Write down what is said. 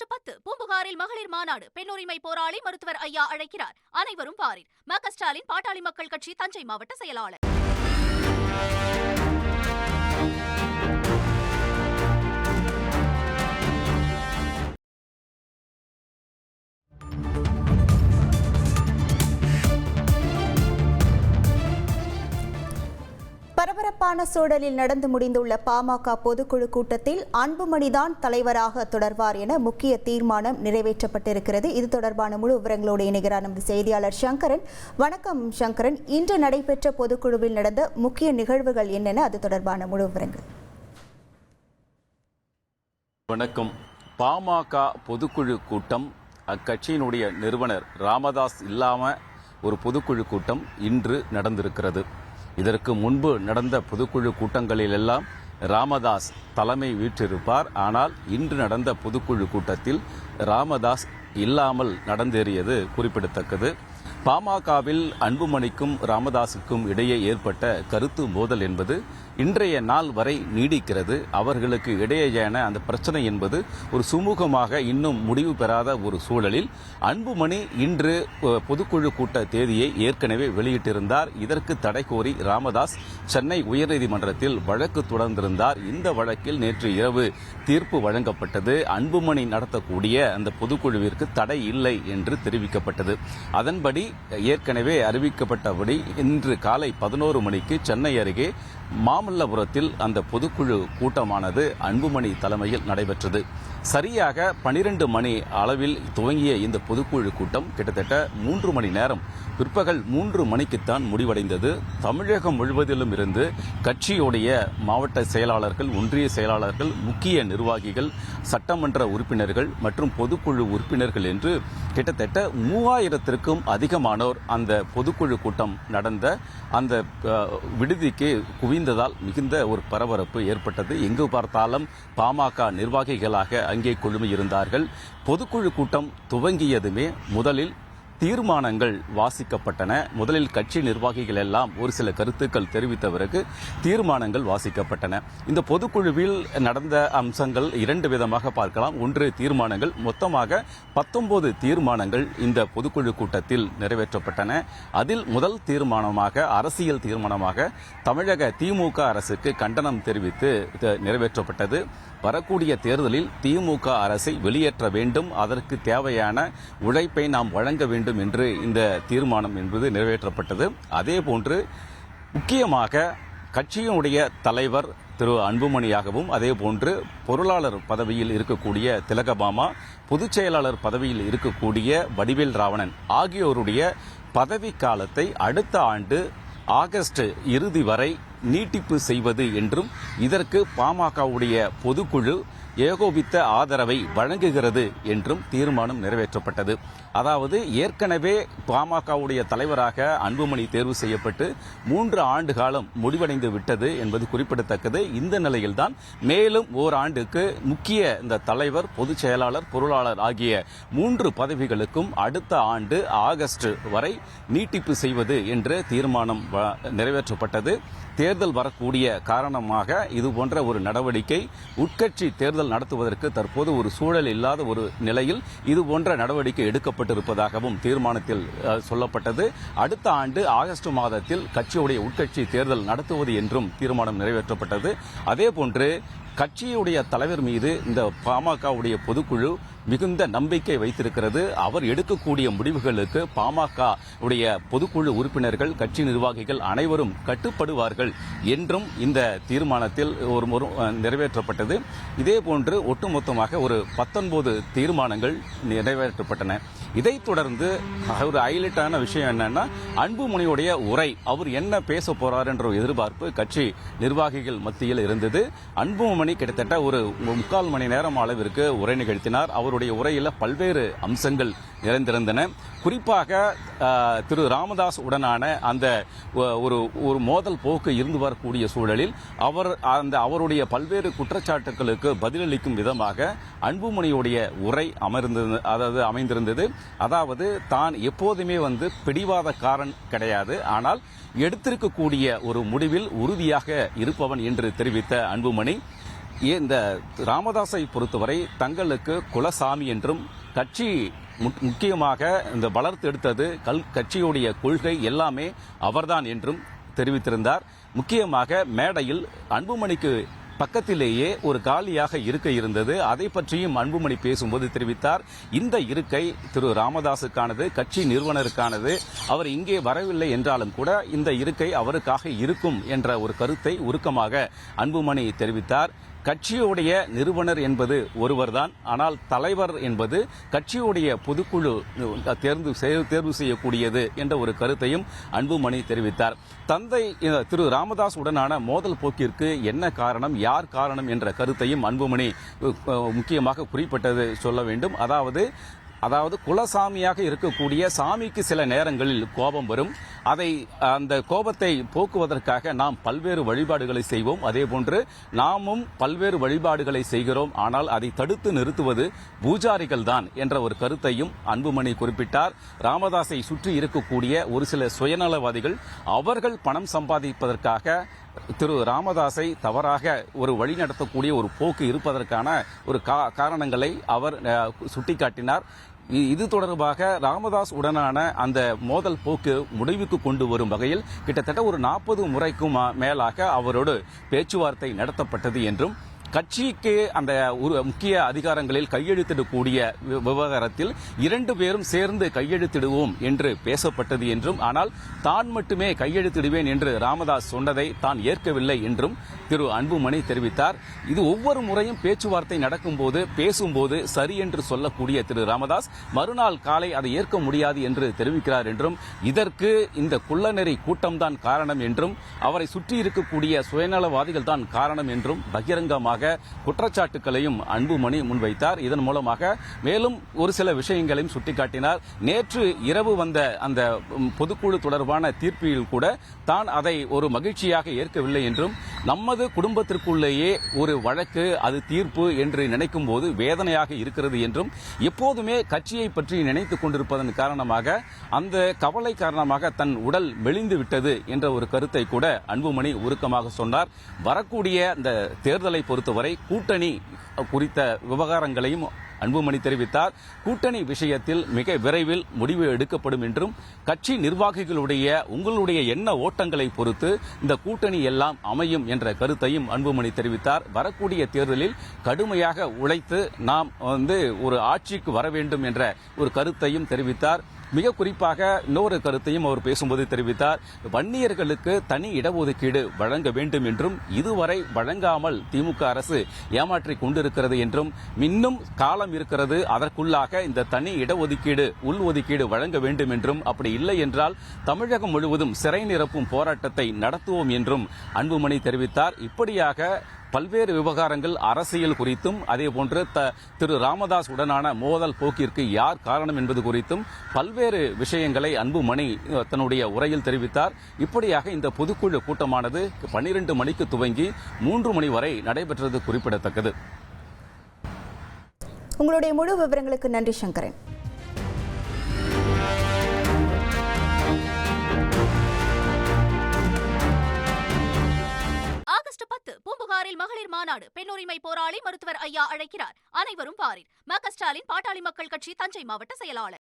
August 10 பூம்புகாரில் மகளிர் மாநாடு. பெண்ணுரிமை போராளி மருத்துவர் ஐயா அழைக்கிறார். அனைவரும் பாரில். ம.க. ஸ்டாலின் பாட்டாளி மக்கள் கட்சி தஞ்சை மாவட்ட செயலாளர். பரபரப்பான சூழலில் நடந்து முடிந்துள்ள பாமக பொதுக்குழு கூட்டத்தில் அன்புமணிதான் தலைவராக தொடர்வார் என முக்கிய தீர்மானம் நிறைவேற்றப்பட்டிருக்கிறது. இது தொடர்பான முழு விவரங்களோடு இணைகிறார் நமது செய்தியாளர் சங்கரன். வணக்கம் சங்கரன். இன்று நடைபெற்ற பொதுக்குழுவில் நடந்த முக்கிய நிகழ்வுகள் என்னென்ன, அது தொடர்பான முழு விவரங்கள்? வணக்கம். பாமக பொதுக்குழு கூட்டம், அக்கட்சியினுடைய நிறுவனர் ராமதாஸ் இல்லாம ஒரு பொதுக்குழு கூட்டம் இன்று நடந்திருக்கிறது. இதற்கு முன்பு நடந்த பொதுக்குழு கூட்டங்களிலெல்லாம் ராமதாஸ் தலைமை வீற்றிருப்பார். ஆனால் இன்று நடந்த பொதுக்குழு கூட்டத்தில் ராமதாஸ் இல்லாமல் நடந்தேறியது குறிப்பிடத்தக்கது. பாமகவில் அன்புமணிக்கும் ராமதாஸுக்கும் இடையே ஏற்பட்ட கருத்து மோதல் என்பது இன்றைய நாள் வரை நீடிக்கிறது. அவர்களுக்கு இடையேயான அந்த பிரச்சனை என்பது ஒரு சுமூகமாக இன்னும் முடிவு பெறாத ஒரு சூழலில் அன்புமணி இன்று பொதுக்குழு கூட்ட தேதியை ஏற்கனவே வெளியிட்டிருந்தார். இதற்கு தடை கோரி ராமதாஸ் சென்னை உயர்நீதிமன்றத்தில் வழக்கு தொடர்ந்திருந்தார். இந்த வழக்கில் நேற்று இரவு தீர்ப்பு வழங்கப்பட்டது. அன்புமணி நடத்தக்கூடிய அந்த பொதுக்குழுவிற்கு தடை இல்லை என்று தெரிவிக்கப்பட்டது. அதன்படி ஏற்கனவே அறிவிக்கப்பட்டபடி இன்று காலை 11 மணிக்கு சென்னை அருகே மாமல்லபுரத்தில் அந்த பொதுக்குழு கூட்டமானது அன்புமணி தலைமையில் நடைபெற்றது. சரியாக 12 மணி அளவில் துவங்கிய இந்த பொதுக்குழு கூட்டம் கிட்டத்தட்ட 3 மணி நேரம், பிற்பகல் 3 மணிக்குத்தான் முடிவடைந்தது. தமிழகம் முழுவதிலும் இருந்து கட்சியுடைய மாவட்ட செயலாளர்கள், ஒன்றிய செயலாளர்கள், முக்கிய நிர்வாகிகள், சட்டமன்ற உறுப்பினர்கள் மற்றும் பொதுக்குழு உறுப்பினர்கள் என்று கிட்டத்தட்ட 3000த்திற்கும் அதிகமானோர் அந்த பொதுக்குழு கூட்டம் நடந்த அந்த விடுதிக்கு குவிந்ததால் மிகுந்த ஒரு பரபரப்பு ஏற்பட்டது. எங்கு பார்த்தாலும் பாமக நிர்வாகிகளாக அங்கே குழுமியிருந்தார்கள். பொதுக்குழு கூட்டம் துவங்கியதுமே முதலில் தீர்மானங்கள் வாசிக்கப்பட்டன. முதலில் கட்சி நிர்வாகிகள் எல்லாம் ஒரு சில கருத்துக்கள் தெரிவித்த பிறகு தீர்மானங்கள் வாசிக்கப்பட்டன. இந்த பொதுக்குழுவில் நடந்த அம்சங்கள் 2 விதமாக பார்க்கலாம். ஒன்று, தீர்மானங்கள். மொத்தமாக 19 தீர்மானங்கள் இந்த பொதுக்குழு கூட்டத்தில் நிறைவேற்றப்பட்டன. அதில் முதல் தீர்மானமாக, அரசியல் தீர்மானமாக தமிழக திமுக அரசுக்கு கண்டனம் தெரிவித்து நிறைவேற்றப்பட்டது. வரக்கூடிய தேர்தலில் திமுக அரசை வெளியேற்ற வேண்டும், அதற்கு தேவையான உழைப்பை நாம் வழங்க வேண்டும் என்று இந்த தீர்மானம் என்பது நிறைவேற்றப்பட்டது. அதேபோன்று முக்கியமாக கட்சியினுடைய தலைவர் திரு அன்புமணியாகவும், அதேபோன்று பொருளாளர் பதவியில் இருக்கக்கூடிய திலகபாமா, பொதுச் செயலாளர் பதவியில் இருக்கக்கூடிய வடிவேல் ராவணன் ஆகியோருடைய பதவி காலத்தை அடுத்த ஆண்டு ஆகஸ்ட் இறுதி வரை நீட்டிப்பு செய்வது என்றும், இதற்கு பாமகவுடைய பொதுக்குழு ஏகோபித்த ஆதரவை வழங்குகிறது என்றும் தீர்மானம் நிறைவேற்றப்பட்டது. அதாவது ஏற்கனவே பாமகவுடைய தலைவராக அன்புமணி தேர்வு செய்யப்பட்டு 3 ஆண்டு காலம் முடிவடைந்து விட்டது என்பது குறிப்பிடத்தக்கது. இந்த நிலையில்தான் மேலும் ஓராண்டுக்கு முக்கிய இந்த தலைவர், பொதுச் செயலாளர், பொருளாளர் ஆகிய 3 பதவிகளுக்கும் அடுத்த ஆண்டு ஆகஸ்ட் வரை நீட்டிப்பு செய்வது என்ற தீர்மானம் நிறைவேற்றப்பட்டது. தேர்தல் வரக்கூடிய காரணமாக இது போன்ற ஒரு நடவடிக்கை, உட்கட்சி தேர்தல் நடத்துவதற்கு தற்போது ஒரு சூழல் இல்லாத ஒரு நிலையில் இது போன்ற நடவடிக்கை எடுக்கப்பட்டிருப்பதாகவும் தீர்மானத்தில் சொல்லப்பட்டது. அடுத்த ஆண்டு ஆகஸ்ட் மாதத்தில் கட்சியுடைய உட்கட்சி தேர்தல் நடத்துவது என்றும் தீர்மானம் நிறைவேற்றப்பட்டது. அதேபோன்று கட்சியுடைய தலைவர் மீது இந்த பாமகவுடைய பொதுக்குழு மிகுந்த நம்பிக்கை வைத்திருக்கிறது. அவர் எடுக்கக்கூடிய முடிவுகளுக்கு பாமக உடைய பொதுக்குழு உறுப்பினர்கள், கட்சி நிர்வாகிகள் அனைவரும் கட்டுப்படுவார்கள் என்றும் இந்த தீர்மானத்தில் ஒரு நிறைவேற்றப்பட்டது. இதேபோன்று ஒட்டுமொத்தமாக ஒரு 19 தீர்மானங்கள் நிறைவேற்றப்பட்டன. இதைத் தொடர்ந்து ஒரு ஹைலைட்டான விஷயம் என்னன்னா, அன்புமணியுடைய உரை, அவர் என்ன பேச போறார் என்ற எதிர்பார்ப்பு கட்சி நிர்வாகிகள் மத்தியில் இருந்தது. அன்புமணி கிட்டத்தட்ட ஒரு 3/4 மணி நேரம் அளவிற்கு உரை நிகழ்த்தினார். அவருடைய உரையில் பல்வேறு அம்சங்கள் நிறைந்திருந்தன. குறிப்பாக திரு ராமதாஸ் உடனான அந்த ஒரு மோதல் போக்கு இருந்து வரக்கூடிய சூழலில் அவருடைய பல்வேறு குற்றச்சாட்டுகளுக்கு பதிலளிக்கும் விதமாக அன்புமணியுடைய உரை அமைந்திருந்தது. அதாவது தான் எப்போதுமே பிடிவாதக்காரன் கிடையாது, ஆனால் எடுத்திருக்கக்கூடிய ஒரு முடிவில் உறுதியாக இருப்பவன் என்று தெரிவித்த அன்புமணி இந்த ராமதாஸை பொறுத்தவரை தங்களுக்கு குலசாமி என்றும் கட்சி முக்கியமாக இந்த வளர்த்தெடுத்தது கட்சியுடைய கொள்கை எல்லாமே அவர்தான் என்றும் தெரிவித்திருந்தார். முக்கியமாக மேடையில் அன்புமணிக்கு பக்கத்திலேயே ஒரு காலியாக இருக்கை இருந்தது. அதை பற்றியும் அன்புமணி பேசும்போது தெரிவித்தார், இந்த இருக்கை திரு ராமதாஸுக்கானது, கட்சி நிறுவனருக்கானது. அவர் இங்கே வரவில்லை என்றாலும் கூட இந்த இருக்கை அவருக்காக இருக்கும் என்ற ஒரு கருத்தை உருக்கமாக அன்புமணி தெரிவித்தார். கட்சியுடைய நிறுவனர் என்பது ஒருவர்தான், ஆனால் தலைவர் என்பது கட்சியுடைய பொதுக்குழு தேர்வு செய்யக்கூடியது என்ற ஒரு கருத்தையும் அன்புமணி தெரிவித்தார். தந்தை திரு ராமதாஸ் உடனான மோதல் போக்கிற்கு என்ன காரணம், யார் காரணம் என்ற கருத்தையும் அன்புமணி முக்கியமாக குறிப்பிட்டது சொல்ல வேண்டும். அதாவது குலசாமியாக இருக்கக்கூடிய சாமிக்கு சில நேரங்களில் கோபம் வரும். அந்த கோபத்தை போக்குவதற்காக நாம் பல்வேறு வழிபாடுகளை செய்வோம். அதேபோன்று நாமும் பல்வேறு வழிபாடுகளை செய்கிறோம். ஆனால் அதை தடுத்து நிறுத்துவது பூஜாரிகள் தான் என்ற ஒரு கருத்தையும் அன்புமணி குறிப்பிட்டார். ராமதாஸை சுற்றி இருக்கக்கூடிய ஒரு சில சுயநலவாதிகள் அவர்கள் பணம் சம்பாதிப்பதற்காக திரு ராமதாஸை தவறாக ஒரு வழி நடத்தக்கூடிய ஒரு போக்கு இருப்பதற்கான ஒரு காரணங்களை அவர் சுட்டிக்காட்டினார். இது தொடர்பாக ராமதாஸ் உடனான அந்த மோதல் போக்கு முடிவுக்கு கொண்டு வரும் வகையில் கிட்டத்தட்ட ஒரு 40 முறைக்கும் மேலாக அவரோடு பேச்சுவார்த்தை நடத்தப்பட்டது என்றும், கட்சிக்கு அந்த முக்கிய அதிகாரங்களில் கையெழுத்திடக்கூடிய விவகாரத்தில் 2 பேரும் சேர்ந்து கையெழுத்திடுவோம் என்று பேசப்பட்டது என்றும், ஆனால் தான் மட்டுமே கையெழுத்திடுவேன் என்று ராமதாஸ் சொன்னதை தான் ஏற்கவில்லை என்றும் திரு அன்புமணி தெரிவித்தார். இது ஒவ்வொரு முறையும் பேச்சுவார்த்தை நடக்கும்போது பேசும்போது சரி என்று சொல்லக்கூடிய திரு ராமதாஸ் மறுநாள் காலை அதை ஏற்க முடியாது என்று தெரிவிக்கிறார் என்றும், இதற்கு இந்த குள்ளநெறி கூட்டம்தான் காரணம் என்றும், அவரை சுற்றி இருக்கக்கூடிய சுயநலவாதிகள் தான் காரணம் என்றும் பகிரங்கமாக குற்றச்சாட்டுகளையும் அன்புமணி முன்வைத்தார். இதன் மூலமாக மேலும் ஒரு சில விஷயங்களையும் சுட்டிக்காட்டினார். நேற்று இரவு வந்த அந்த பொதுக்குழு தொடர்பான தீர்ப்பில் கூட தான் அதை ஒரு மகிழ்ச்சியாக ஏற்கவில்லை என்றும், நமது குடும்பத்திற்குள்ளேயே ஒரு வழக்கு அது தீர்ப்பு என்று நினைக்கும் போது வேதனையாக இருக்கிறது என்றும், எப்போதுமே கட்சியை பற்றி நினைத்துக் கொண்டிருப்பதன் காரணமாக அந்த கவலை காரணமாக தன் உடல் மெலிந்து விட்டது என்ற ஒரு கருத்தை கூட அன்புமணி உருக்கமாக சொன்னார். வரக்கூடிய இந்த தேர்தலை பொறுத்தவரை கூட்டணி குறித்த விவகாரங்களையும் அன்புமணி தெரிவித்தார். கூட்டணி விஷயத்தில் மிக விரைவில் முடிவு எடுக்கப்படும் என்றும், கட்சி நிர்வாகிகளுடைய உங்களுடைய எண்ண ஓட்டங்களை பொறுத்து இந்த கூட்டணி எல்லாம் அமையும் என்ற கருத்தையும் அன்புமணி தெரிவித்தார். வரக்கூடிய தேர்தலில் கடுமையாக உழைத்து நாம் ஒரு ஆட்சிக்கு வர வேண்டும் என்ற ஒரு கருத்தையும் தெரிவித்தார். மிக குறிப்பாக இன்னொரு கருத்தையும் அவர் பேசும்போது தெரிவித்தார். வன்னியர்களுக்கு தனி இடஒதுக்கீடு வழங்க வேண்டும் என்றும், இதுவரை வழங்காமல் திமுக அரசு ஏமாற்றிக் கொண்டிருக்கிறது என்றும், இன்னும் காலம் இருக்கிறது, அதற்குள்ளாக இந்த தனி இடஒதுக்கீடு உள்ஒதுக்கீடு வழங்க வேண்டும் என்றும், அப்படி இல்லை என்றால் தமிழகம் முழுவதும் சிறை நிரப்பும் போராட்டத்தை நடத்துவோம் என்றும் அன்புமணி தெரிவித்தார். இப்படியாக பல்வேறு விவகாரங்கள் அரசியல் குறித்தும், அதேபோன்று திரு ராமதாஸ் உடனான மோதல் போக்கிற்கு யார் காரணம் என்பது குறித்தும் பல்வேறு விஷயங்களை அன்புமணி தன்னுடைய உரையில் தெரிவித்தார். இப்படியாக இந்த பொதுக்குழு கூட்டமானது 12 மணிக்கு துவங்கி 3 மணி வரை நடைபெற்றது குறிப்பிடத்தக்கது. உங்களுடைய முழு விவரங்களுக்கு நன்றி சங்கரன். ஆகஸ்ட் 10 பூம்புகாரில் மகளிர் மாநாடு. பெண் உரிமை போராளி மருத்துவர் ஐயா அழைக்கிறார். அனைவரும் பாரீர். ம.க. ஸ்டாலின் பாட்டாளி மக்கள் கட்சி தஞ்சை மாவட்ட செயலாளர்.